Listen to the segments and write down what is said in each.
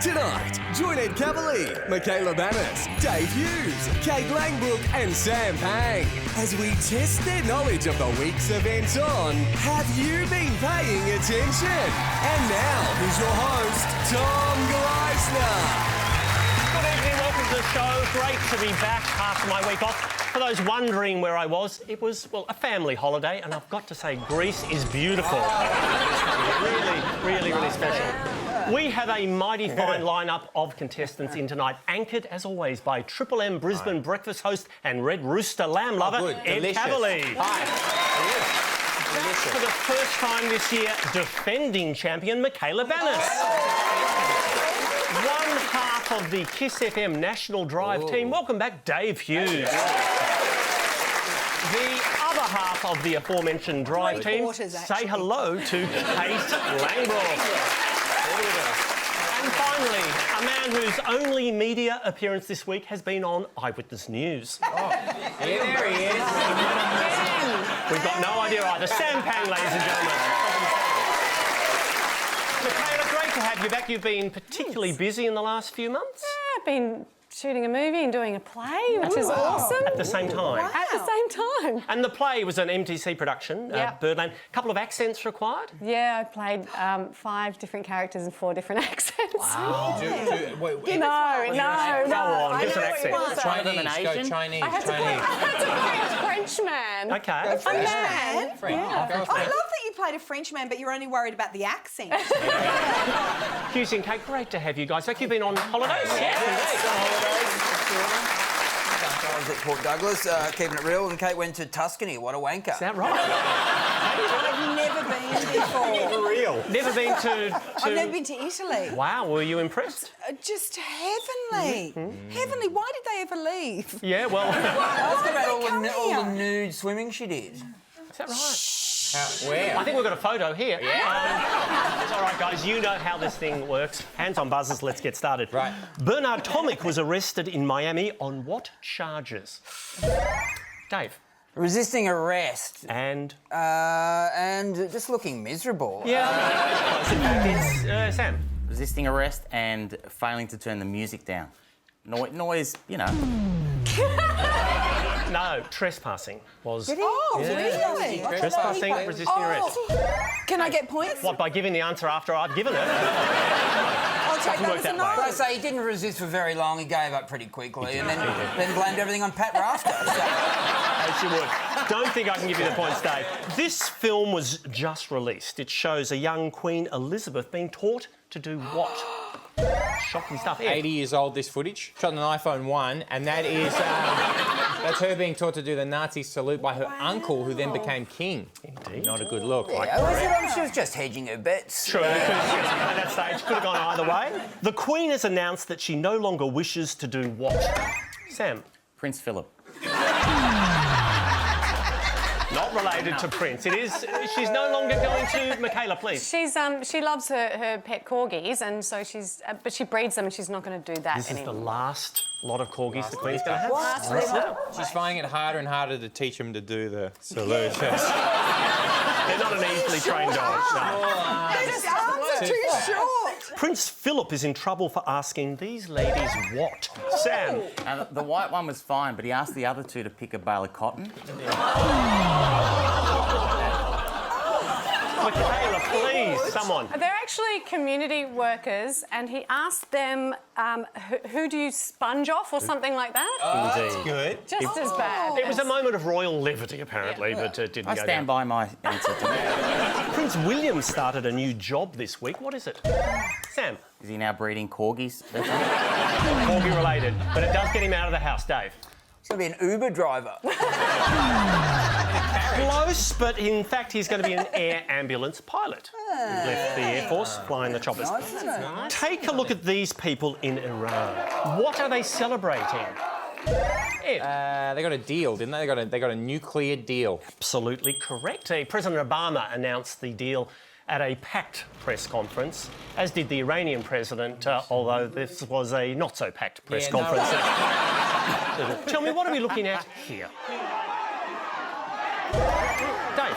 Tonight, join Ed Kavalee, Michala, Banas, Dave Hughes, Kate Langbroek and Sam Pang as we test their knowledge of the week's events on Have You Been Paying Attention? And now, here's your host, Tom Gleisner. Good evening, welcome to the show. Great to be back after my week off. For those wondering where I was, it was, well, a family holiday, and I've got to say, Greece is beautiful. Really special. We have a mighty fine lineup of contestants in tonight, anchored, as always, by Triple M Brisbane breakfast host and Red Rooster lamb lover, Ed Kavalee. Hi. For the first time this year, defending champion, Michala Banas. One half of the Kiss FM National Drive team. Welcome back, Dave Hughes. The other half of the aforementioned Drive team, say hello to Kate Langbroek. And finally, a man whose only media appearance this week has been on Eyewitness News. There he is. We've got no idea either. Sam Pang, ladies and gentlemen. Michala, great to have you back. You've been particularly busy in the last few months. Yeah, I've been shooting a movie and doing a play, which is awesome. At the same time. Wow. At the same time. And the play was an MTC production, Birdland. A couple of accents required? Yeah, I played 5 different characters and 4 different accents. Wow. No. Go on, give us an accent. Chinese. I had to play a Frenchman. Okay. A man. French. Yeah. I love that you played a Frenchman, but you're only worried about the accent. Hughes and Kate, great to have you guys back. You've been on holidays? Yes. I was at Port Douglas, keeping it real, and Kate went to Tuscany. What a wanker. Is that right? I've never been before. For real? Never been to... I've never been to Italy. Wow, were you impressed? Just heavenly. Heavenly. Why did they ever leave? Yeah, well... Ask about all come the here? nude swimming she did. Is that right? Where? I think we've got a photo here. Yeah. All right, guys, you know how this thing works. Hands on buzzers, let's get started. Right. Bernard Tomic was arrested in Miami on what charges? Dave. Resisting arrest. And just looking miserable. yeah. In fact, it's Sam. Resisting arrest and failing to turn the music down. Noise, you know. No, trespassing was... Oh, really? Trespassing, resisting arrest. Can I get points? What, by giving the answer after I've given it? I'll take that work as that a way. no. I say he didn't resist for very long. He gave up pretty quickly, and then blamed everything on Pat Rafter. As you would. Don't think I can give you the points, Dave. This film was just released. It shows a young Queen Elizabeth being taught to do what? Shocking stuff. 80 years old, this footage. Shot on an iPhone 1, and that is... that's her being taught to do the Nazi salute by her uncle, who then became king. Indeed. Not a good look. She was just hedging her bets. True, at that stage, could have gone either way. The Queen has announced that she no longer wishes to do what? Sam? Prince Philip. Not related to Prince. It is... She's no longer going to... Michala, please. She's she loves her pet corgis, and so she's but she breeds them, and she's not going to do that This is anymore. the last lot of corgis the Queen's going to have. She's finding it harder and harder to teach them to do the salute. They're not an easily trained dog. No. This arms are too short. Prince Philip is in trouble for asking these ladies what? Sam? The white one was fine, but he asked the other two to pick a bale of cotton. Michala, please, someone. They're actually community workers, and he asked them, who do you sponge off or something like that? Indeed. Good. Just as bad. It was a moment of royal levity, apparently, but it didn't I go stand down. by my answer to that. Prince William started a new job this week. What is it? Sam? Is he now breeding corgis? Corgi related, but it does get him out of the house. Dave? He's going to be an Uber driver. Close, but in fact he's going to be an air ambulance pilot. He left the Air Force, flying the choppers. Take a look at these people in Iran. What are they celebrating? Ed? They got a deal, didn't they? They got a nuclear deal. Absolutely correct. President Obama announced the deal at a packed press conference, as did the Iranian president, although this was a not-so-packed press conference. Tell me, what are we looking at here? Dave?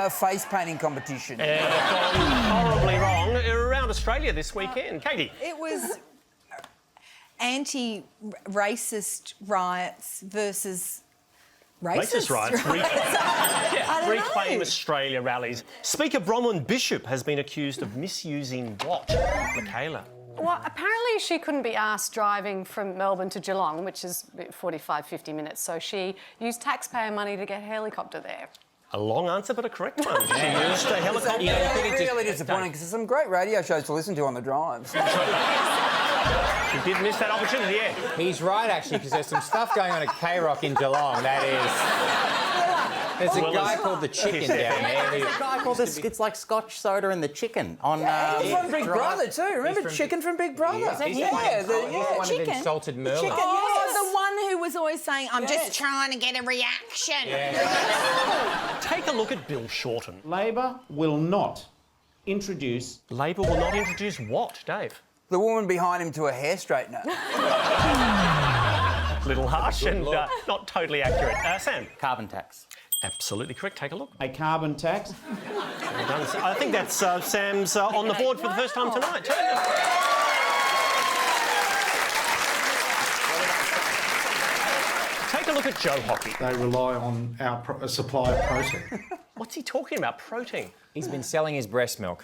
face painting competition. Gone horribly wrong. Around Australia this weekend. Katie. It was anti-racist riots versus Racist riots. Reclaim Australia rallies. Speaker Bronwyn Bishop has been accused of misusing what? Michala. Well, apparently she couldn't be asked driving from Melbourne to Geelong, which is 45, 50 minutes, so she used taxpayer money to get a helicopter there. A long answer, but a correct one. She used a helicopter. It's really disappointing because there's some great radio shows to listen to on the drives. You did miss that opportunity, yeah. He's right, actually, because there's some stuff going on at K-Rock in Geelong. That is... There's a guy called the Chicken down there. There's a guy called it's like Scotch soda and the chicken on. He's from Big Brother too. Remember Chicken from Big Brother? He's the one who insulted Merlin. Oh, the one who was always saying, I'm just trying to get a reaction. Take a look at Bill Shorten. Labor will not introduce... Labor will not introduce what, Dave? The woman behind him to a hair straightener. Little harsh and not totally accurate. Sam? Carbon tax. Absolutely correct. Take a look. A carbon tax. Well done. I think that's Sam's on the board for the first time tonight. Take a look at Joe Hockey. They rely on our supply of protein. What's he talking about? Protein. He's been selling his breast milk.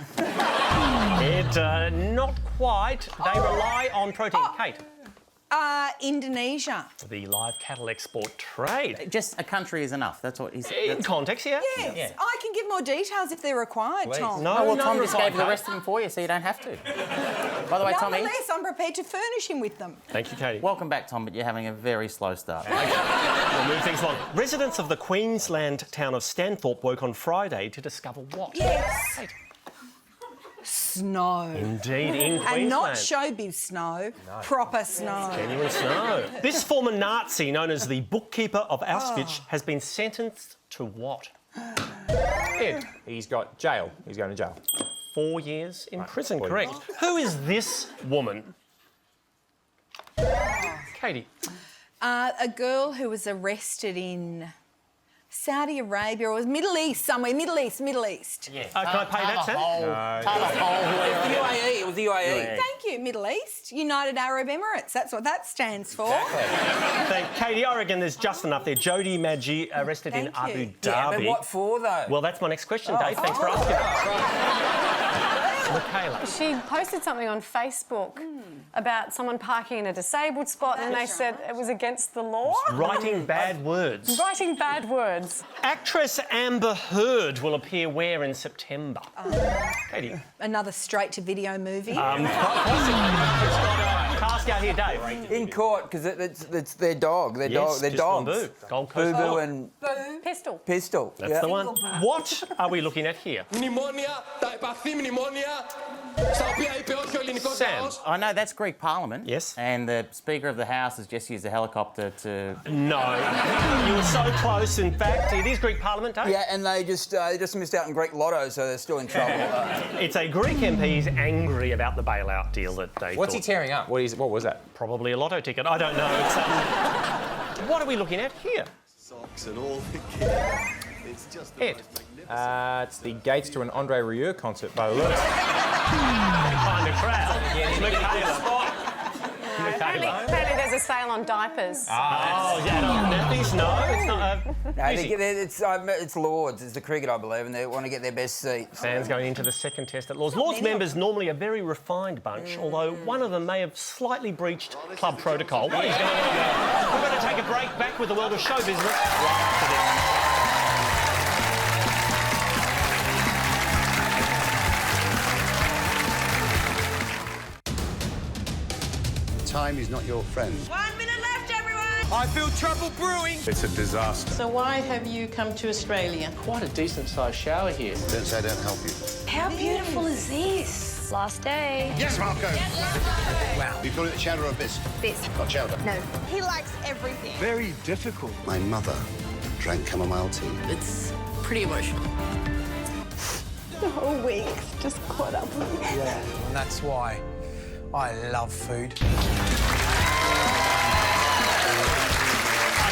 Not quite. They rely on protein. Kate. Indonesia. The live cattle export trade. Just a country is enough. That's what he's... In context, yeah. Yes, I can give more details if they're required, Tom. No, well, no, Tom just reply, gave the Kate. rest of them for you, so you don't have to. By the way, Tommy... Nonetheless, I'm prepared to furnish him with them. Thank you, Katie. Welcome back, Tom, but you're having a very slow start. We'll move things along. Residents of the Queensland town of Stanthorpe woke on Friday to discover what? Yes. Kate. Snow. Indeed, in Queensland. And not showbiz snow, proper snow. Genuine snow. This former Nazi, known as the bookkeeper of Auschwitz, has been sentenced to what? Ed. He's got jail. He's going to jail. 4 years in prison, 4 correct. Who is this woman? Katie. A girl who was arrested in Saudi Arabia, or was Middle East somewhere. Middle East. Yeah. Can I pay that, Sam? UAE. It was the UAE. Thank you, Middle East. United Arab Emirates. That's what that stands for. Thank Katie. I reckon there's just enough there. Jodie Maggi arrested in Thank you. Abu Dhabi. Yeah, but what for, though? Well, that's my next question, Dave. Thanks for asking. Michala. She posted something on Facebook about someone parking in a disabled spot, and they said it was against the law. Writing bad words. Writing bad words. Actress Amber Heard will appear where in September? Katie. Another straight-to-video movie. Task out here, Dave. In court, because it's their dog. Their Yes, their just on dogs. Boo. Gold Coast Boo Dog. and Pistol. Pistol. That's the one. What are we looking at here? Sam. I know that's Greek Parliament. Yes. And the Speaker of the House has just used a helicopter to... No. You were so close. In fact, it is Greek Parliament, Dave. Yeah, and they just missed out on Greek Lotto, so they're still in trouble. It's a Greek MP who's angry about the bailout deal that they What's he thought. tearing up? What was that? Probably a lotto ticket. I don't know. It's, what are we looking at here? Socks and all the gear. It's just the Ed. It's the gates to an Andre Rieu concert by the looks. Kind of crowd. Apparently there's a sale on diapers. Oh, yeah, nappies? No, it's not. No, it's Lords. It's the cricket, I believe, and they want to get their best seats. Fans going into the second test at Lords. Lords members normally a very refined bunch, although one of them may have slightly breached club protocol. What is going on here? We're going to take a break. Back with the world of show business right after this. Time is not your friend. 1 minute left, everyone! I feel trouble brewing. It's a disaster. So why have you come to Australia? Quite a decent-sized shower here. Don't say I don't help you. How beautiful is this? Last day. Yes, Marco! Wow. You call it chowder or bisque? Bisque. Not chowder. No. He likes everything. Very difficult. My mother drank chamomile tea. It's pretty emotional. The whole week's just caught up with me. Yeah, and that's why I love food.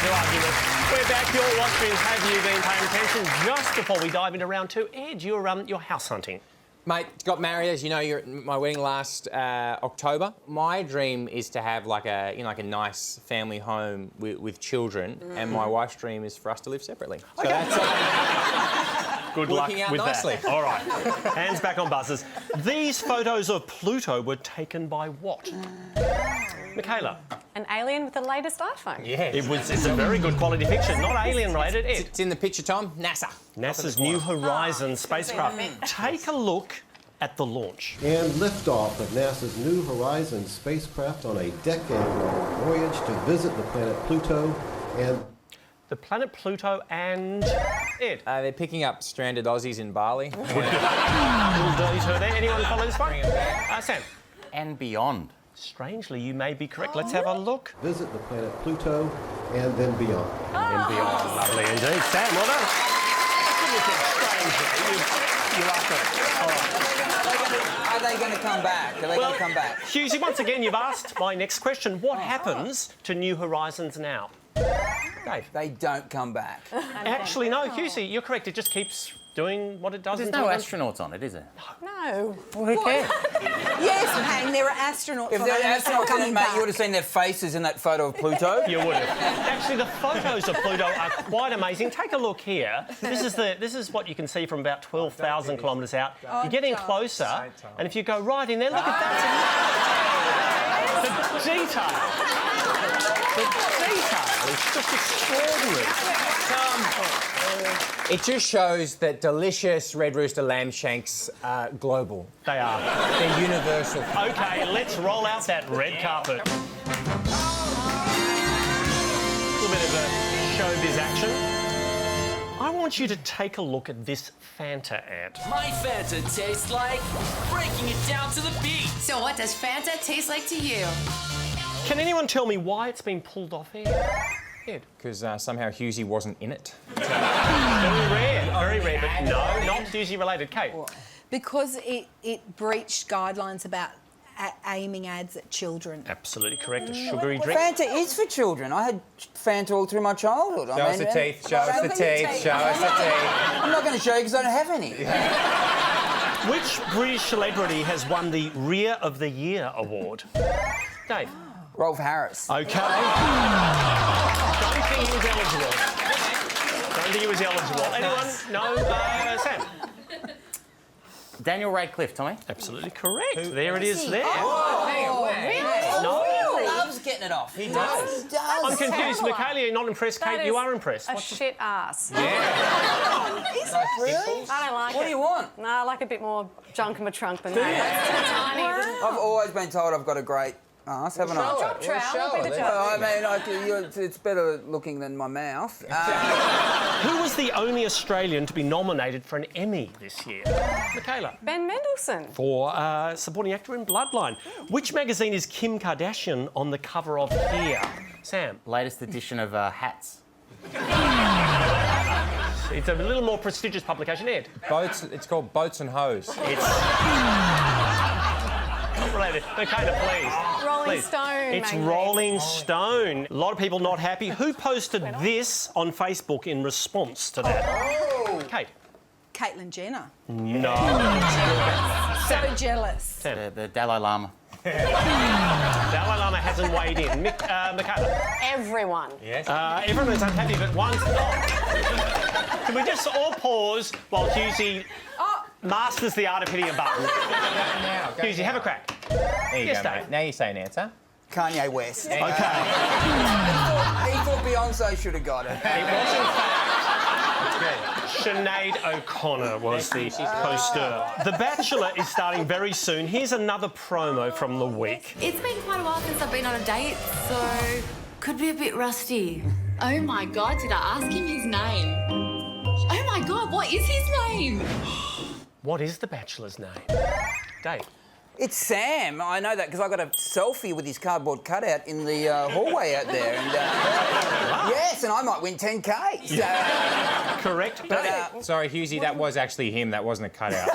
no argument. We're back. You're watching Have You Been Paying Attention? Just before we dive into round 2, Ed, you're house hunting. Mate, got married, as you know, you're at my wedding last October. My dream is to have like a nice family home with children, and my wife's dream is for us to live separately. So that's good luck working out with nicely. that. All right, hands back on buzzers. These photos of Pluto were taken by what? Michala. An alien with the latest iPhone. Yes. It's a very good quality picture, not alien-related, Ed. It's in the picture, Tom. NASA. NASA's New Horizons spacecraft. Take a look at the launch. And liftoff of NASA's New Horizons spacecraft on a decade-long voyage to visit the planet Pluto and... The planet Pluto and... Ed. They're picking up stranded Aussies in Bali. Little detour there. Anyone follow this one? Sam. And beyond. Strangely, you may be correct. Let's have a look. Visit the planet Pluto and then beyond. And beyond. Lovely indeed. Sam, well done. Strangely, you like it. All right. Are they going to come back? Are they going to come back? Hughesy, once again, you've asked my next question. What happens to New Horizons now? Dave. They don't come back. Actually, no, Hughesy, you're correct. It just keeps doing what it does. There's no astronauts on it, is there? No. Well, who cares? Yes, Pang, there are astronauts. If there were astronauts in it, mate, you would have seen their faces in that photo of Pluto. You would have. Actually, the photos of Pluto are quite amazing. Take a look here. This is what you can see from about 12,000 kilometres out. You're getting closer, and if you go right in there, look at that. The detail. The detail is just extraordinary. It just shows that delicious red rooster lamb shanks are global. They are. They're universal. OK, let's roll out that red carpet. A little bit of a showbiz action. I want you to take a look at this Fanta ad. My Fanta tastes like breaking it down to the beat. So what does Fanta taste like to you? Can anyone tell me why it's been pulled off here? Because somehow Hughesy wasn't in it. Very rare, but no, not Hughesy related. Kate? Because it breached guidelines about aiming ads at children. Absolutely correct. A sugary drink. Fanta is for children. I had Fanta all through my childhood. Show us the teeth, show us the teeth, show us the teeth. I'm not going to show you because I don't have any. Which British celebrity has won the Rear of the Year award? Dave? Rolf Harris. OK. Don't think he was eligible. Don't think he was eligible. Anyone? No? Sam? Daniel Radcliffe, Tommy. Absolutely correct. There it is there. Really? No. He loves getting it off. He does. He does. I'm confused. Michala, you're not impressed. Kate, you are impressed. A shit ass. Is that really? I don't like it. What do you want? No, I like a bit more junk in my trunk than that. Tiny. I've always been told I've got a great ass, haven't I? Drop trowel. We'll be the Well, I mean, it's better looking than my mouth. Who was the only Australian to be nominated for an Emmy this year? Michala. Ben Mendelsohn. For supporting actor in Bloodline. Which magazine is Kim Kardashian on the cover of here? Sam. Latest edition of Hats. It's a little more prestigious publication, Ed. Boats. It's called Boats and Hose. It's... related. Michala, please. Rolling Stone. It's maybe. Rolling Stone. A lot of people not happy. Who posted this on Facebook in response to that? Oh. Kate. Caitlyn Jenner. No. So jealous. The Dalai Lama. Dalai Lama hasn't weighed in. Michala. Everyone. Yes. Everyone is unhappy, but one's not. Can we just all pause while Hughesy masters the art of hitting a button? Hughesy, have a crack. There you Yes, go, Dave. mate. Now you say an answer. Kanye West. Okay. He thought Beyonce should have got it. It was, in fact, Sinead O'Connor was the poster. The Bachelor is starting very soon. Here's another promo from the week. It's been quite a while since I've been on a date, so could be a bit rusty. Oh my God, did I ask him his name? Oh my God, what is his name? What is the Bachelor's name? Dave. It's Sam. I know that because I got a selfie with his cardboard cutout in the hallway out there. And, yes, and I might win 10K. So, correct. But, Sorry, Hughesy, that was actually him. That wasn't a cutout.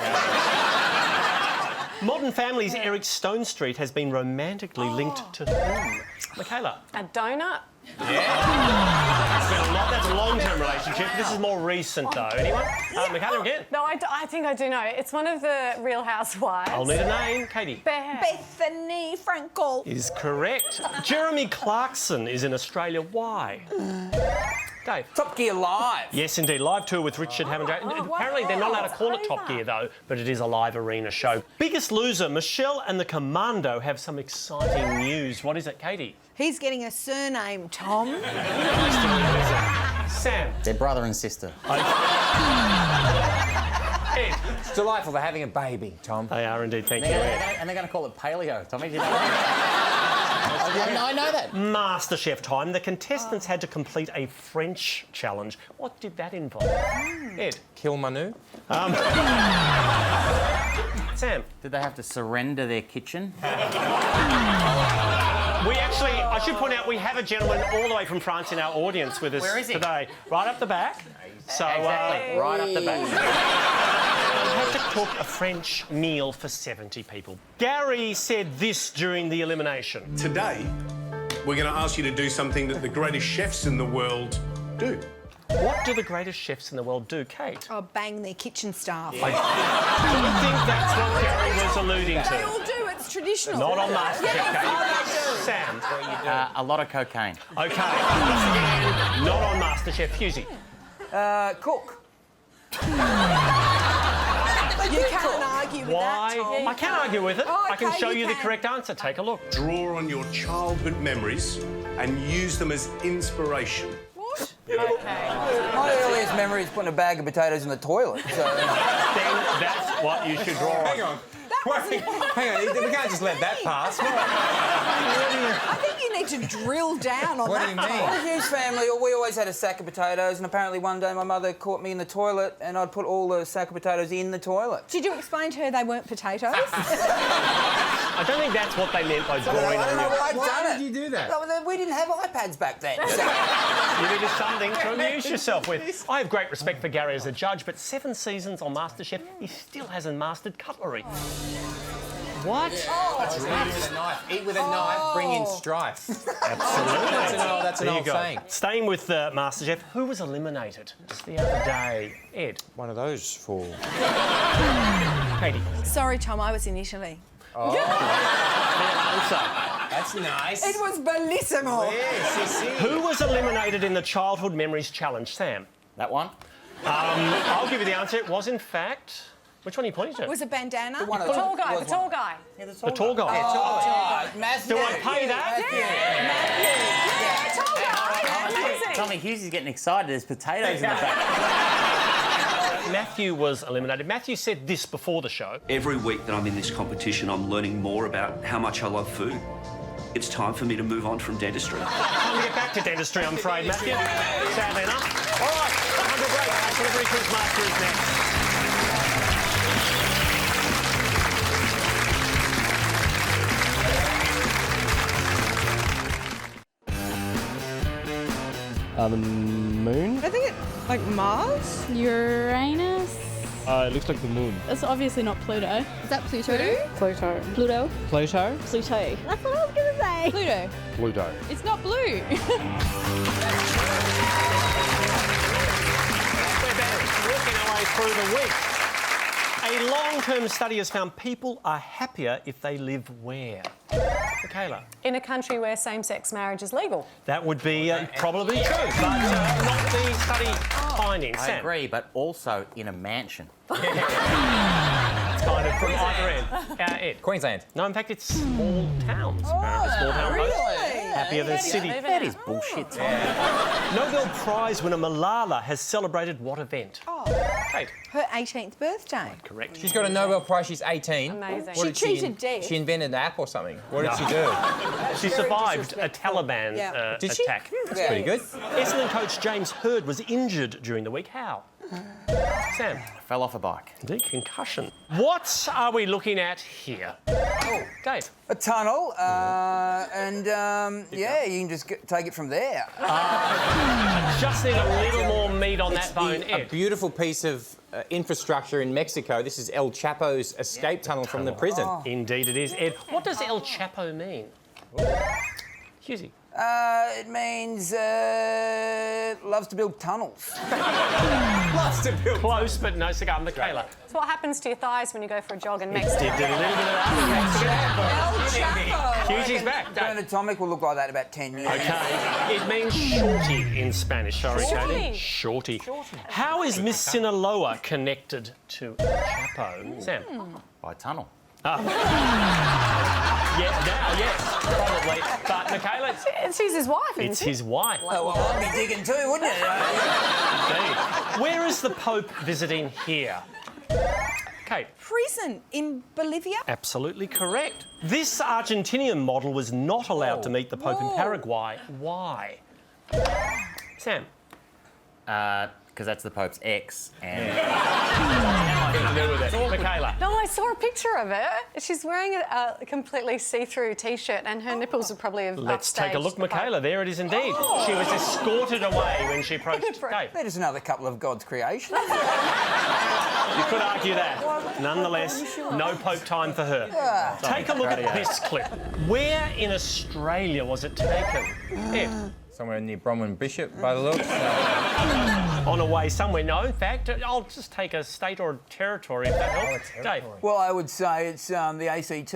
Modern Family's Eric Stone Street has been romantically linked to whom? Michaela. A donut? That's a long-term relationship. This is more recent, though. Anyone? Michaela again. No, I think I do know. It's one of the Real Housewives. I'll need a name. Katie. Bethany Frankel. Is correct. Jeremy Clarkson is in Australia. Why? Dave. Top Gear Live. Yes, indeed. Live tour with Richard Hammond. Apparently, they're not allowed to call it Top Gear, though, but it is a live arena show. Biggest Loser, Michelle and the Commando have some exciting news. What is it, Katie? He's getting a surname, Tom. Sam. They're brother and sister. Ed. It's delightful. They're having a baby, Tom. They are indeed. Thank you, Ed. And they're going to call it Paleo. Tommy, do you know that? I know that. MasterChef time. The contestants had to complete a French challenge. What did that involve? Ed. Kill Manu. Sam. Did they have to surrender their kitchen? We actually, I should point out, we have a gentleman all the way from France in our audience with us Where is he? today. Right up the back. So, Exactly, right up the back. we had to cook a French meal for 70 people. Gary said this during the elimination. Today, we're going to ask you to do something that the greatest chefs in the world do. What do the greatest chefs in the world do, Kate? Oh, bang their kitchen staff. I don't think that's what Gary was alluding to. They all do. It's traditional. Not on MasterChef, Yes, Kate. they do. Sam. A lot of cocaine. OK, once again, not on MasterChef. Hughesy. Cook. You can't argue with Why? that, Tom. I can't argue with it. Oh, I can okay, show you you the can. correct answer. Take a look. Draw on your childhood memories and use them as inspiration. What? Okay. My earliest memory is putting a bag of potatoes in the toilet. So. Then that's what you should draw on. Hang on. Hang on, we can't just let that pass. I think you need to drill down on What that. do you mean? Tom. The Hughes family, we always had a sack of potatoes, and apparently one day my mother caught me in the toilet, and I'd put all the sack of potatoes in the toilet. Did you explain to her they weren't potatoes? I don't think that's what they meant by drawing I don't know on why you. I'd done it. Why did you do that? No, we didn't have iPads back then. So. You needed something to amuse yourself with. I have great respect for Gary as a judge, but 7 seasons on MasterChef, he still hasn't mastered cutlery. What? Eat with a knife. Eat with a knife, bring in strife. Absolutely. That's an There you old go. saying. Staying with MasterChef, who was eliminated just the other day? Ed. One of those for... Katie. Sorry, Tom, I was in Italy. That's nice. It was bellissimo. Who was eliminated in the Childhood Memories Challenge? Sam. That one? I'll give you the answer. It was, in fact... Which one are you pointing to? Was it bandana? The tall guy, the tall guy. Yeah, The tall guy. Matthew. Do I pay that? Yeah, tall guy. Amazing. Tommy Hughes is getting excited. There's potatoes in the back. Matthew was eliminated. Matthew said this before the show. Every week that I'm in this competition, I'm learning more about how much I love food. It's time for me to move on from dentistry. Time to get back to dentistry, I'm afraid, Matthew. Sadly enough. All right, 100 break. Celebrity Quizmaster is next. The moon? I think it's like Mars. Uranus. It looks like the moon. It's obviously not Pluto. Is that Pluto? Pluto. Pluto. Pluto? Pluto. That's what I was going to say. Pluto. Pluto. It's not blue. We're back, working our way through the week. A long-term study has found people are happier if they live where? Michaela. In a country where same-sex marriage is legal. That would be probably true, but not the study findings. I Sam. agree, but also in a mansion. It's kind of from either end. Ed. Queensland. No, in fact, it's small towns. Apparently, small town folks. Happier than city. That is bullshit, Tom. Nobel Prize winner Malala has celebrated what event? Kate. Her 18th birthday. Correct. She's got a Nobel Prize. She's 18. Amazing. What did She cheated death. She invented an app or something. What did she do? She survived a Taliban Did she? attack. That's pretty good. Essendon coach James Hird was injured during the week. How? Sam. Fell off a bike. Indeed, concussion. What are we looking at here? Oh, Dave. A tunnel, yeah, you can just take it from there. Just need a little more meat on that bone, A Ed. beautiful piece of infrastructure in Mexico. This is El Chapo's escape tunnel from the prison. Indeed it is, Ed. What does El Chapo mean? Hughesy. It means loves to build tunnels. Loves to build. Close, but no cigar. Michala. It's what happens to your thighs when you go for a jog in Mexico. Did a little bit of that. Hughesy's back. Atomic will look like that in about 10 years. Okay. It means shorty in Spanish. Sorry, Katie. Shorty. How is Miss Sinaloa connected to El Chapo? Sam. By tunnel. Yes, probably. But Michala, She's his wife, isn't it's she? his wife. Oh, well, I'd be digging too, wouldn't it? Indeed. Where is the Pope visiting here? Kate. Prison in Bolivia? Absolutely correct. This Argentinian model was not allowed to meet the Pope in Paraguay. Why? Sam. Because that's the Pope's ex, and... Nothing to do with it. Michala. No, I saw a picture of her. She's wearing a completely see-through T-shirt and her nipples would probably have Let's take a look, Michala. There it is indeed. She was escorted away when she approached Dave. They're just another couple of God's creations. You could argue that. Nonetheless, no Pope time for her. Take a look at this clip. Where in Australia was it taken? Ed. Somewhere near Bromwell Bishop, by the looks. On a way somewhere. No, in fact, I'll just take a state or a territory if that helps. Dave. Well, I would say it's the ACT.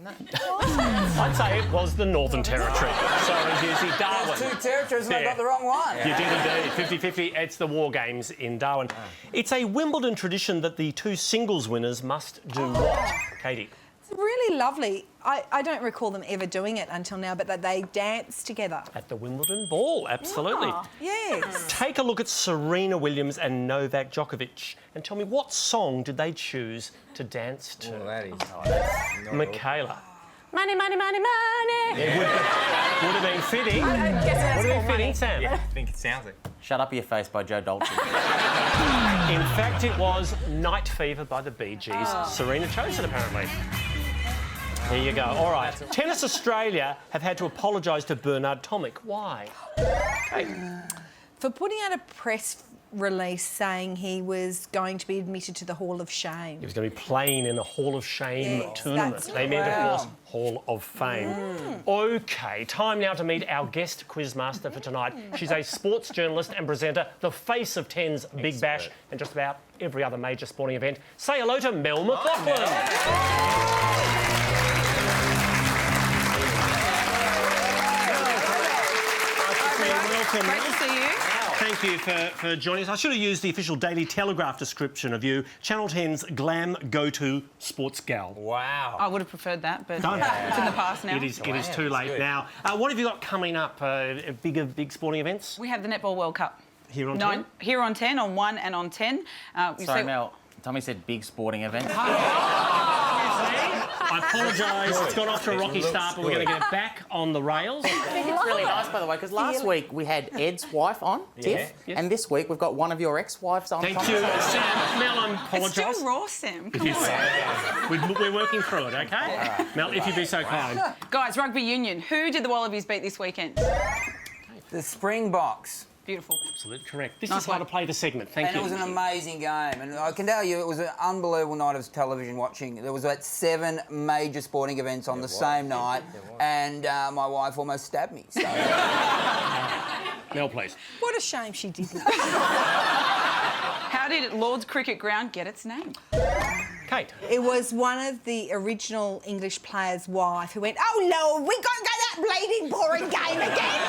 I'd say it was the Northern Territory. Sorry, Hughes, Darwin. There's two territories and I got the wrong one. You did indeed. 50-50. It's the War Games in Darwin. It's a Wimbledon tradition that the two singles winners must do what? Katie. It's really lovely. I don't recall them ever doing it until now, but that they dance together. At the Wimbledon Ball, absolutely. Yes. Take a look at Serena Williams and Novak Djokovic and tell me what song did they choose to dance to? Oh, that is... Michala. Money, money, money, money. It would have been fitting. I'm guessing that's Would have been called fitting, money. Sam. I think it sounds like... Shut Up Your Face by Joe Dolce. In fact, it was Night Fever by the Bee Gees. Serena chose it, apparently. There you go. All right. Tennis Australia have had to apologise to Bernard Tomic. Why? For putting out a press release saying he was going to be admitted to the Hall of Shame. He was going to be playing in a Hall of Shame tournament. that's They meant, of course, Hall of Fame. OK, time now to meet our guest quizmaster for tonight. She's a sports journalist and presenter, the face of 10's Big Bash and just about every other major sporting event. Say hello to Mel McLaughlin. Welcome. Great to see you. Thank you for joining us. I should have used the official Daily Telegraph description of you. Channel 10's glam go-to sports gal. Wow. I would have preferred that, but Don't. it's in the past now. It is too late now. What have you got coming up? Big sporting events? We have the Netball World Cup. Here on 10? Here on 10, on 1 and on 10. Sorry, Mel. Tommy said big sporting events. I apologise. It's gone off to a rocky start, but we're going to get it back on the rails. I think it's really nice, by the way, because last week we had Ed's wife on, Tiff, and this week we've got one of your ex-wives on. Thank you, Sam. Mel, I apologise. It's still raw, Sam. Come on. We're working through it, OK? Mel, if you'd be so kind. Guys, rugby union. Who did the Wallabies beat this weekend? The Springboks. Beautiful. Absolutely correct. This Nice is how one. to play the segment. Thank you. And it was an amazing game. And I can tell you, it was an unbelievable night of television watching. There was about 7 major sporting events on the same night, and my wife almost stabbed me. So. Mel, please. What a shame she didn't. How did Lord's Cricket Ground get its name? Kate. It was one of the original English players' wife who went, "Oh Lord, we got to go that bleeding boring game again."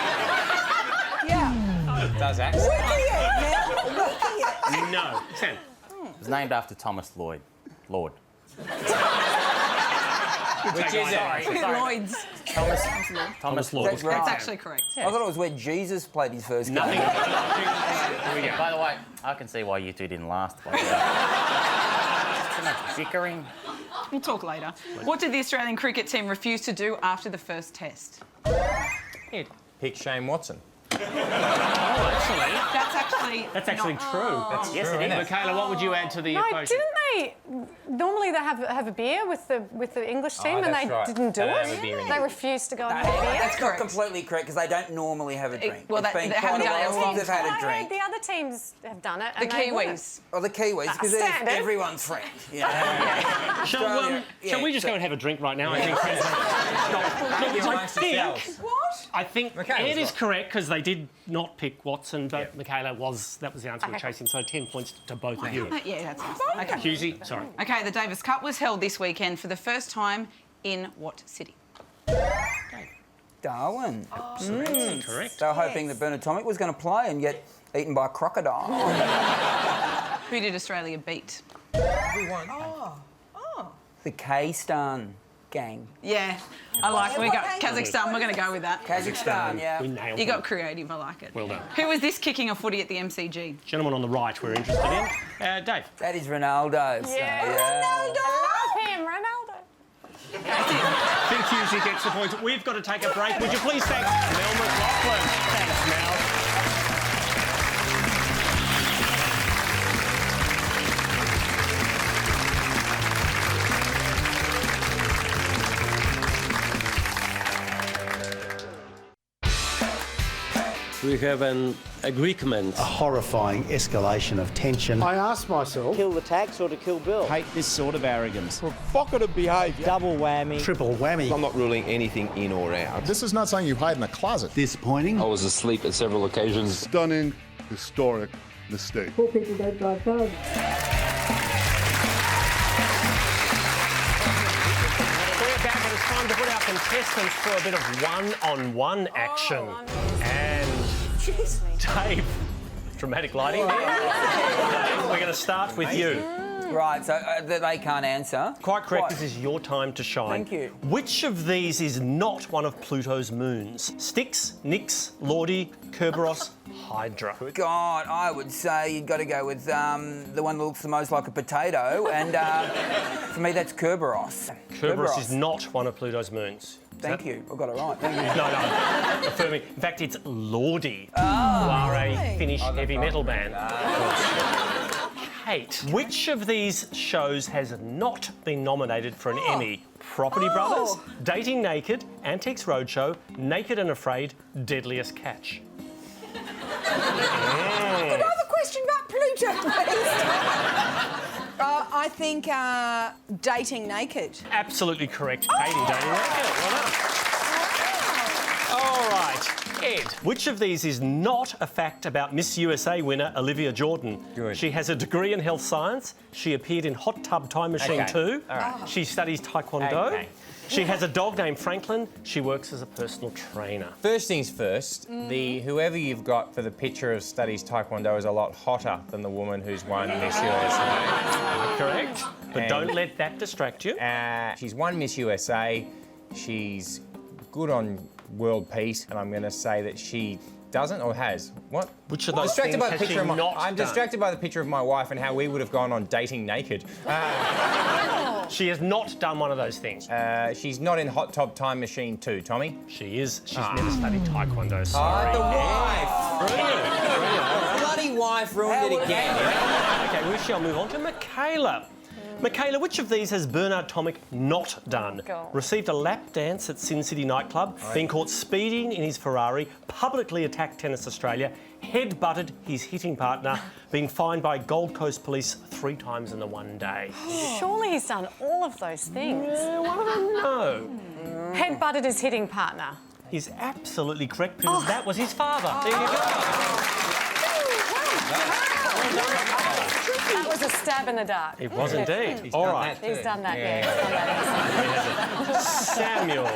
Yeah. It does actually. No. Sam. It was named after Thomas Lloyd. Lord. Which is it? Lloyd's. Thomas Lloyd. That's right. That's actually correct. I thought it was where Jesus played his first game. Nothing. By the way, I can see why you two didn't last. So much bickering. We'll talk later. What did the Australian cricket team refuse to do after the first test? Pick Shane Watson. That's actually true. Yes, it is. Michaela, what would you add to the No, equation? didn't they? Normally they have a beer with the English team, and that's they right. didn't do They don't it. have a beer in They England. refused to go and have a beer. That's not completely correct because they don't normally have a drink. well, It's they been haven't quite a done it while in a long since they've had I a heard drink. the other teams have done it. The and they wouldn't. Kiwis. Oh, the Kiwis, because they're standard. everyone's friend. Yeah. Shall we just go and have a drink right now? I think. I think Ed is correct because they did not pick Watson, but Michaela that was the answer we're chasing. So 10 points to both of you. Yeah, that's nice. Okay. Hughesy, sorry. Okay, the Davis Cup was held this weekend for the first time in what city? Darwin. Absolutely correct. They were hoping that Bernard Tomic was going to play and get eaten by a crocodile. Who did Australia beat? Who won? The K-Stan gang. Yeah, I like it. We got Kazakhstan. We're going to go with that. Kazakhstan, yeah. We nailed You it. got creative. I like it. Well done. Who was this kicking a footy at the MCG? Gentleman on the right we're interested in. Dave. That is Ronaldo. Yeah. Ronaldo! I love him, Ronaldo. I think Hughesy gets the points. We've got to take a break. Would you please thank Mel McLaughlin? Thanks, Mel. We have an agreement. A horrifying escalation of tension. I asked myself, Kill the tax or to kill Bill? hate this sort of arrogance. Provocative behaviour. Double whammy. Triple whammy. I'm not ruling anything in or out. This is not something you hide in a closet. Disappointing. I was asleep at several occasions. Stunning, historic mistake. Poor people don't drive cars. We're back and it's time to put our contestants for a bit of one-on-one action. And Dave, dramatic lighting there. Dave, we're going to start with you. Right, so they can't answer. Quite correct. This is your time to shine. Thank you. Which of these is not one of Pluto's moons? Styx, Nix, Lordi, Kerberos, Hydra. God, I would say you've got to go with the one that looks the most like a potato, and for me that's Kerberos. Kerberos is not one of Pluto's moons. Thank you. I got it right. Thank you. No. Affirming. In fact, it's Lordi, who are a Finnish heavy metal band. Kate, which of these shows has not been nominated for an Emmy? Property Brothers, Dating Naked, Antiques Roadshow, Naked and Afraid, Deadliest Catch. Could I have a question about Pluto, please? I think Dating Naked. Absolutely correct, Katie. Dating Naked. Well done. All right, Ed. Which of these is not a fact about Miss USA winner Olivia Jordan? Good. She has a degree in health science. She appeared in Hot Tub Time Machine 2. All right. She studies Taekwondo. Okay. She has a dog named Franklin. She works as a personal trainer. First things first, whoever you've got for the picture of studies Taekwondo is a lot hotter than the woman who's won Miss USA. Correct. But don't let that distract you. She's won Miss USA. She's good on world peace, and I'm going to say that she doesn't or has. What? Which of those things has she not I'm done? distracted by the picture of my wife and how we would have gone on Dating Naked. She has not done one of those things. She's not in Hot Tub Time Machine 2, Tommy. She is. She's never studied Taekwondo. Sorry. The wife. Brilliant. Bloody wife ruined it again. Okay, we shall move on to Michaela. Michaela, which of these has Bernard Tomic not done? Received a lap dance at Sin City nightclub, been caught speeding in his Ferrari, publicly attacked Tennis Australia, head-butted his hitting partner, been fined by Gold Coast Police 3 times in the one day. Surely he's done all of those things. One of them, no. Head-butted his hitting partner. He's absolutely correct because that was his father. There you go. That was a stab in the dark. It was indeed. All right. He's done that, yeah. Samuel.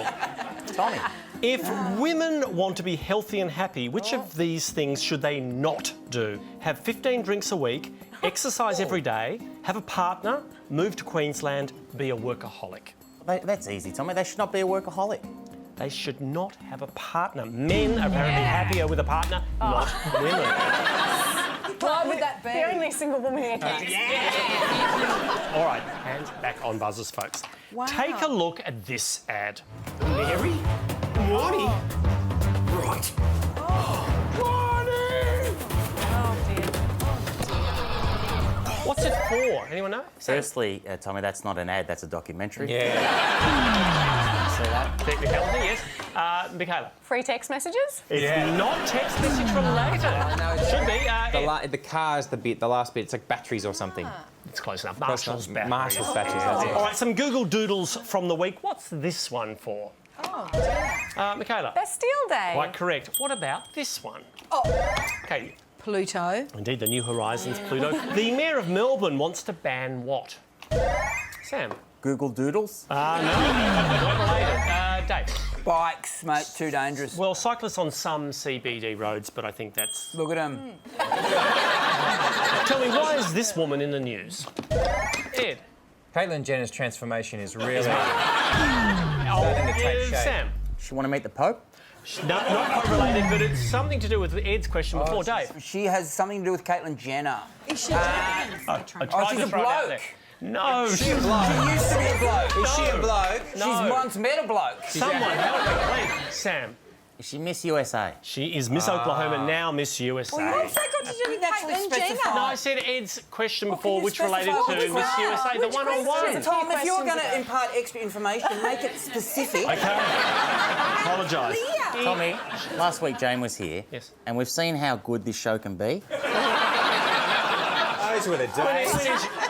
Tommy. If women want to be healthy and happy, which of these things should they not do? Have 15 drinks a week, exercise every day, have a partner, move to Queensland, be a workaholic. That's easy, Tommy. They should not be a workaholic. They should not have a partner. Men are apparently happier with a partner, not women. Why would that be? The only single woman here. All right, hands back on buzzers, folks. Wow. Take a look at this ad. Mary? Marty? Right. What's it for? Anyone know? Firstly, Tommy, that's not an ad, that's a documentary. Yeah. See that? Technicality, yes. Michala. Free text messages? It's not text message related. No, it should be. The car's the last bit. It's like batteries or something. It's close enough. Marshall's batteries. Marshall's batteries, that's it. All right, some Google Doodles from the week. What's this one for? Oh, Michala. Bastille Day. Quite correct. What about this one? Oh. Katie. Pluto. Indeed, the New Horizons, Pluto. The Mayor of Melbourne wants to ban what? Sam. Google Doodles? No, not related. Dave. Bikes, mate, too dangerous. Well, cyclists on some CBD roads, but I think that's... Look at them. Tell me, why is this woman in the news? Ed. Caitlyn Jenner's transformation is really starting to take shape. Sam. She want to meet the Pope? No, not Pope related, but it's something to do with Ed's question before, Dave. She has something to do with Caitlyn Jenner. Is she? She's a bloke. No. She's a bloke. She used to be a bloke. Is she a bloke? No. She's once met a bloke. Someone help me, please. Sam. Is she Miss USA? She is Miss Oklahoma, now Miss USA. Well, what's that got to do with Caitlyn Jenner? No, I said Ed's question before, which specify related to which Miss one? USA, the Which one-on-one. question? Tom, if you're going to impart extra information, make it specific. Okay. Apologise. Tommy, last week Jane was here. Yes. And we've seen how good this show can be. Those were the days.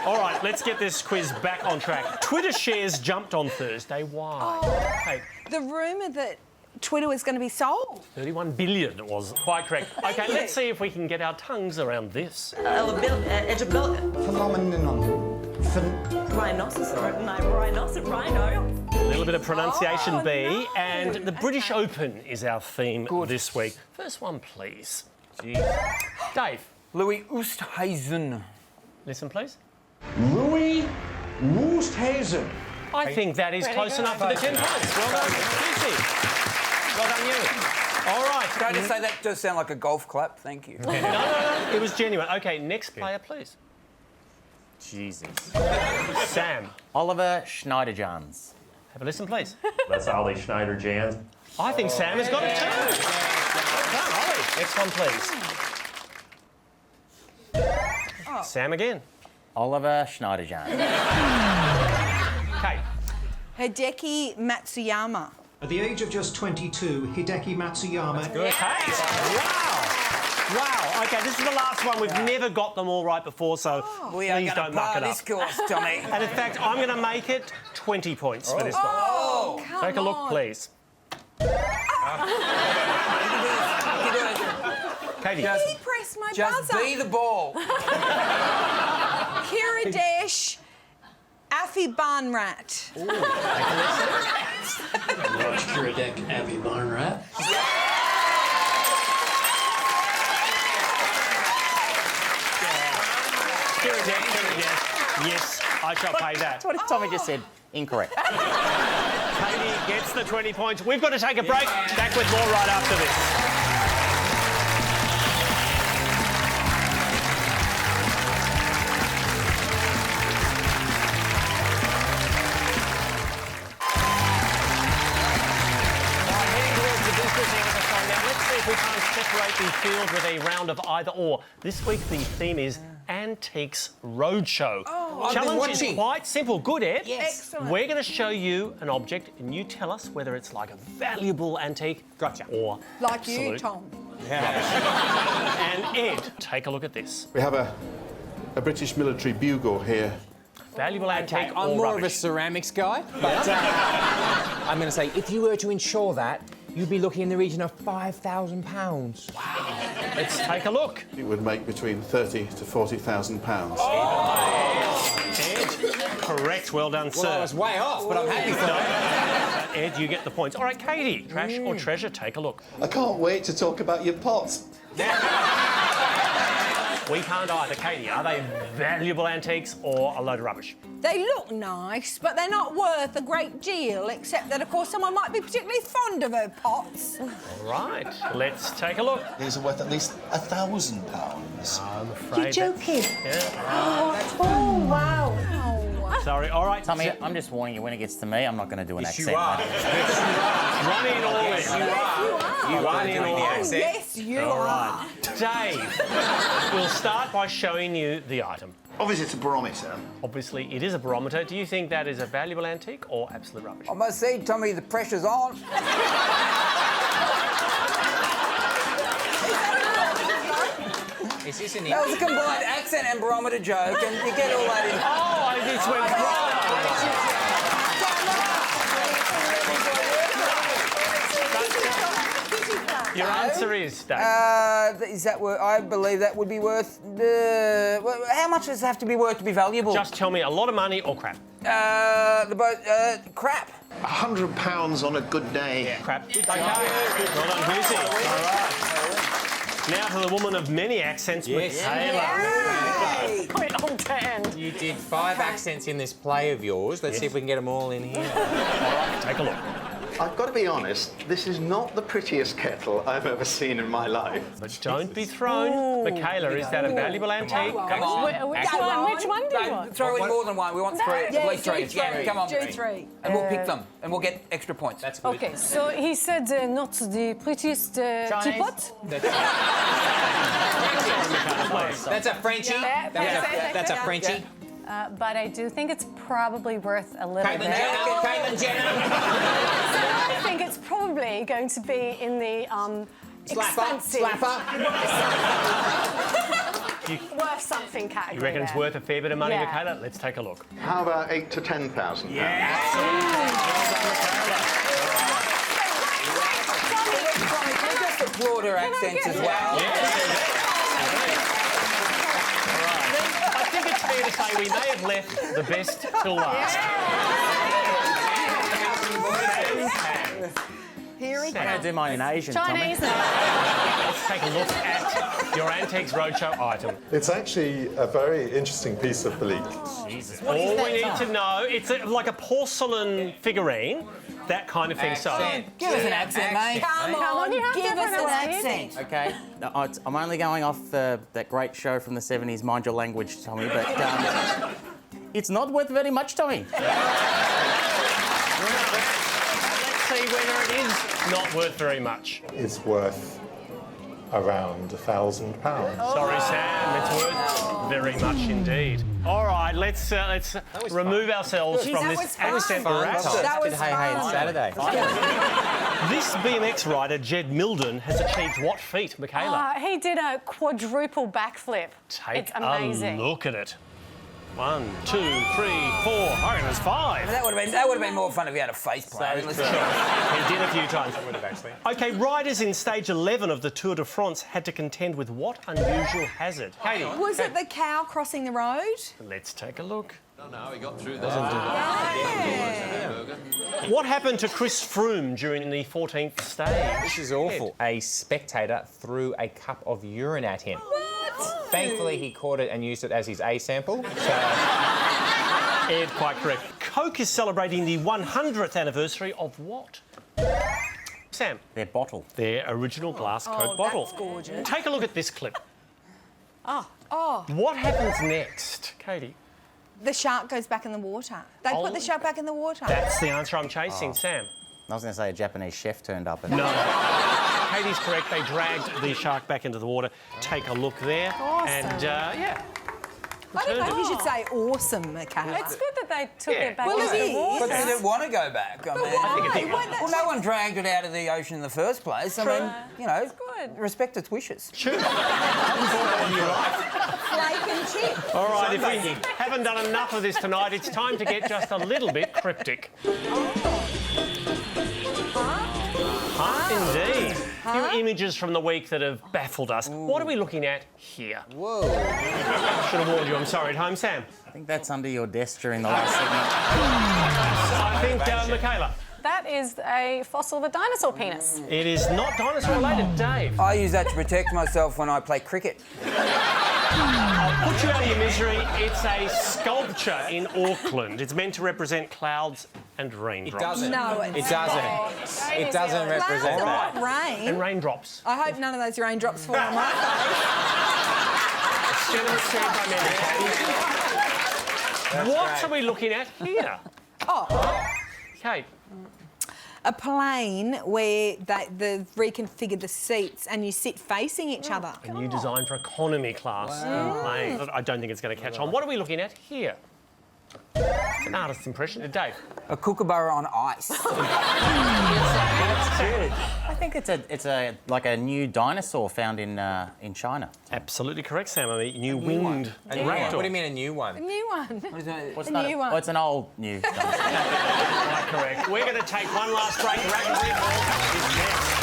All right, let's get this quiz back on track. Twitter shares jumped on Thursday. Why? Hey, The rumour that Twitter was going to be sold. 31 billion it was. Quite correct. Okay, let's see if we can get our tongues around this. Rhino. A little bit of pronunciation B. And the British Open is our theme this week. First one, please. Dave. Louis Oosthuizen. Listen, please. Louis Oosthuizen. I think that is close enough for the 10 points. Well done, Susie. Well done, you. All right. Can I just say that does sound like a golf clap? Thank you. No, it was genuine. OK, next player, please. Jesus. Sam. Oliver Schneider-Jans. Have a listen, please. That's Ollie Schneider-Jans. I think Sam has got it too. Well done, Ollie. Next one, please. Sam again. Oliver Schneider-Jans. Kate. Hideki Matsuyama. At the age of just 22, Hideki Matsuyama... Good. Kate. Wow. OK, this is the last one. We've never got them all right before, so please don't muck it up. This course, Tommy. And in fact, I'm going to make it 20 points for this one. Oh, come Take a look, on. please. Katie. He pressed my Just buzzer. be the ball. Kiradesh Afibanrat. Watch Kuradek Abbey Barnrat. Yes, I shall pay that. That's what Tommy just said. Incorrect. Katie gets the 20 points. We've got to take a break. Back with more right after this. We can't separate the field with a round of either or. This week the theme is Antiques Roadshow. Challenge is quite simple. Good, Ed? Yes. Excellent. We're going to show you an object and you tell us whether it's like a valuable antique or Like you, absolute Tom. And Ed, take a look at this. We have a British military bugle here. Valuable antique I'm or more of a rubbish? ceramics guy, but I'm going to say if you were to insure that, you'd be looking in the region of £5,000. Wow. Let's take a look. It would make between £30,000 to £40,000. Ed, correct. Well done, sir. Well, I was way off, but I'm happy for it. Ed, you get the points. All right, Katie, trash or treasure, take a look. I can't wait to talk about your pots. We can't either. Katie, are they valuable antiques or a load of rubbish? They look nice, but they're not worth a great deal, except that, of course, someone might be particularly fond of her pots. All right, let's take a look. These are worth at least £1,000. I'm afraid. You're joking. Yeah. Oh, wow. Oh. Sorry, all right. Tommy, I'm just warning you, when it gets to me, I'm not going to do an accent. You are. Run in all this. You are doing the accent. Yes, you All are. right. Dave, we'll start by showing you the item. Obviously, it's a barometer. Obviously, it is a barometer. Do you think that is a valuable antique or absolute rubbish? I must say, Tommy, the pressure's on. Is this an That was a combined accent and barometer joke, and you get all that in. Oh, I just went right. Your answer is, Dave? Is that worth? I believe that would be worth. How much does it have to be worth to be valuable? Just tell me a lot of money or crap. Crap. £100 on a good day. Yeah, crap. Okay. Well done, Hughesy. All right. Now to the woman of many accents, Michala. Wait on 10. You did 5 accents in this play of yours. Let's see if we can get them all in here. All right, take a look. I've got to be honest, this is not the prettiest kettle I've ever seen in my life. But don't be thrown. Michala, is that a valuable antique? Come on. Which one do you want? Throw in more than one. We want 3. At least 3. Yeah, come on. Do 3. And we'll pick them, and we'll get extra points. That's good. Okay, so he said not the prettiest teapot. That's a Frenchie. That's a Frenchie. But I do think it's probably worth a little bit. Caitlin Jenner. So I think it's probably going to be in the expensive. Slapper. Worth something category. You reckon it's worth a fair bit of money, Yeah. Michala? Let's take a look. How about 8 to 10,000? Yeah. Can we just applaud her accents as well? I think it's fair to say we may have left the best till last. Here we I'm going to do mine in Asian, Chinese. Let's take a look at your Antiques Roadshow item. It's actually a very interesting piece of Belique. All we need to know, it's like a porcelain figurine, that kind of thing. So, Give us an accent, mate. Come on, give us an accent. Okay. No, I'm only going off that great show from the 70s, Mind Your Language, Tommy, but it's not worth very much, Tommy. let's see whether it is not worth very much. It's worth around £1,000. Sorry, Sam, it's worth very much indeed. All right, let's remove ourselves from this accent rattle. That was Hey on Saturday. This BMX rider, Jed Milden, has achieved what feat, Michala? He did a quadruple backflip. Take It's amazing. a look at it. 1, 2, 3, 4. Oh, it was 5. That would have been more fun if we had a face plant. He did a few times. I would have actually. OK, riders in stage 11 of the Tour de France had to contend with what unusual hazard? Katie. Was it the cow crossing the road? Let's take a look. No, he got through What happened to Chris Froome during the 14th stage? This is awful. A spectator threw a cup of urine at him. What? Thankfully, he caught it and used it as his A sample. So Ed, quite correct. Coke is celebrating the 100th anniversary of what? Sam? Their bottle. Their original glass Coke bottle. That's gorgeous. Take a look at this clip. Oh. What happens next, Katie? The shark goes back in the water. They put the shark back in the water. That's the answer I'm chasing, Sam. I was going to say a Japanese chef turned up. No. Katie's correct. They dragged the shark back into the water. Take a look there. Awesome. And, yeah. I don't think you should say awesome, Michala. It's good that they took it back Well, into it the is. water. But they didn't want to go back. I mean, well, no one dragged it out of the ocean in the first place. I mean, you know, respect its wishes. Sure. Flake and chip. All right, if we haven't done enough of this tonight, it's time to get just a little bit cryptic. Indeed. A few images from the week that have baffled us. What are we looking at here? Whoa. Should have warned you. I'm sorry. At home, Sam? I think that's under your desk during the last segment. I think, Michala. That is a fossil of a dinosaur penis. It is not dinosaur related, Dave. I use that to protect myself when I play cricket. I'll put you out of your misery. It's a sculpture in Auckland. It's meant to represent clouds and raindrops. It doesn't. No, it doesn't. It doesn't represent that. Rain. And raindrops. I hope none of those raindrops fall on my What are we looking at here? Oh. Kate. a plane where they've reconfigured the seats and you sit facing each other. A new design for economy class plane. I don't think it's going to catch on. What are we looking at here? It's an artist's impression. Dave. A kookaburra on ice. That's good. I think it's like a new dinosaur found in China. Absolutely correct, Sam. I mean, new winged raptor. What do you mean a new one? A new one. What is that? What's A that? new one. Well, it's an old new dinosaur. Right, correct. We're going to take one last break. Rapid recall is next.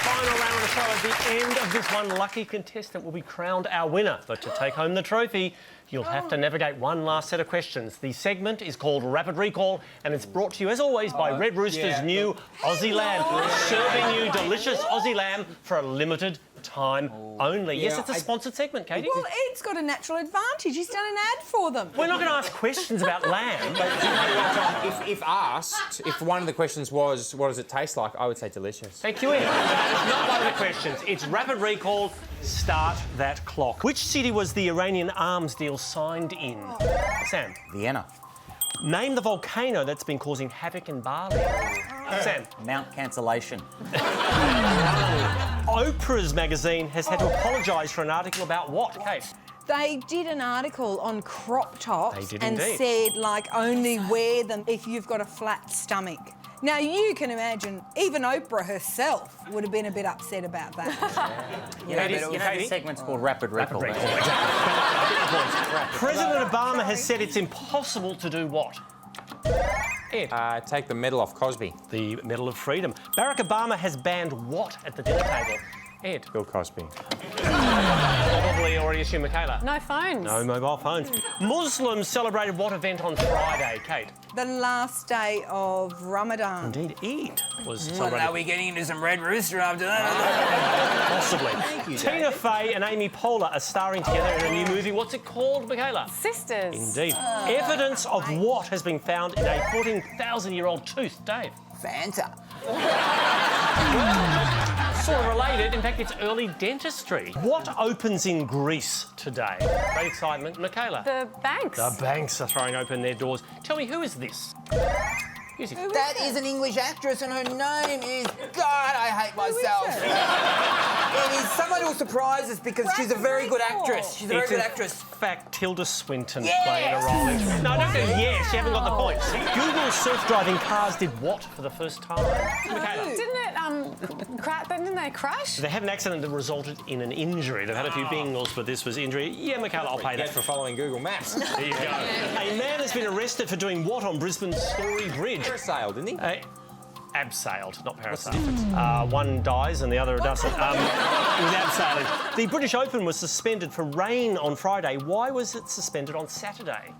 Final round of the show. At the end of this one, lucky contestant will be crowned our winner. But to take home the trophy, you'll have to navigate one last set of questions. The segment is called Rapid Recall, and it's brought to you, as always, by Red Rooster's new Aussie Lamb. Serving you delicious Aussie lamb for a limited time only. Yes, it's a sponsored segment, Katie. Well, Ed's got a natural advantage. He's done an ad for them. We're not going to ask questions about lamb. If asked, if one of the questions was, what does it taste like, I would say delicious. Thank you, Ed. That is not one of the questions. It's Rapid Recall. Start that clock. Which city was the Iranian arms deal signed in? Sam. Vienna. Name the volcano that's been causing havoc in Bali. Sam. Mount Cancellation. Oprah's magazine has had to apologise for an article about what, Kate? They did an article on crop tops They did and indeed. said, like, only wear them if you've got a flat stomach. Now, you can imagine, even Oprah herself would have been a bit upset about that. You know, this segment's called Rapid Recall. President Obama has said it's impossible to do what? Ed. Take the medal off Cosby. The Medal of Freedom. Barack Obama has banned what at the dinner table? Ed. Bill Cosby. Probably already assumed Michala. No phones. No mobile phones. Muslims celebrated what event on Friday, Kate? The last day of Ramadan. Indeed, Eid was Well, celebrated. are we getting into some Red Rooster after that? Possibly. Thank you, Tina Fey and Amy Poehler are starring together in a new movie. What's it called, Michala? Sisters. Indeed. Evidence of what has been found in a 14,000-year-old tooth, Dave? Fanta. Sort of related. In fact, it's early dentistry. What opens in Greece today? Great excitement. Michala. The banks. The banks are throwing open their doors. Tell me, who is this? That is an English actress and her name is... God, I hate myself. It is someone who'll surprise us because she's a very good actress. She's a very good actress. In fact, Tilda Swinton Yes! playing a role in it. No, don't say yes, you haven't got the point. Google's self-driving cars did what for the first time? Michala. Didn't they crash? They had an accident that resulted in an injury. They've had a few bingles, but this was injury. Yeah, Michala, I'll pay that. for following Google Maps. There you go. A man has been arrested for doing what on Brisbane's Story Bridge? Parasailed, didn't he? Abseiled, not parasailed. One dies and the other doesn't. It was abseiling. The British Open was suspended for rain on Friday. Why was it suspended on Saturday?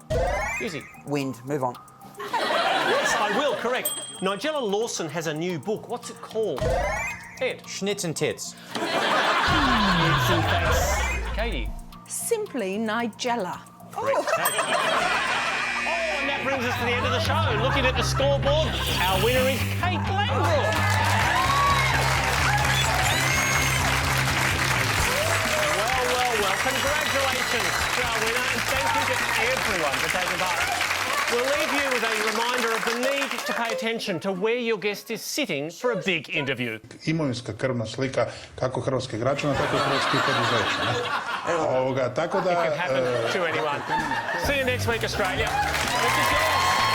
Easy. Wind. Move on. Yes, I will, correct. Nigella Lawson has a new book. What's it called? Ed. Schnitz and Tits. It's in fact... Katie. Simply Nigella. And that brings us to the end of the show. Looking at the scoreboard, our winner is Kate Langbroek. Well, congratulations to our winner, and thank you to everyone for taking part. We'll leave you with a reminder of the need to pay attention to where your guest is sitting for a big interview. Imovinska krvna slika kako hrvatskih građana, tako i hrvatskih poduzeća. Tako da... It can happen to anyone. See you next week, Australia. This is yours.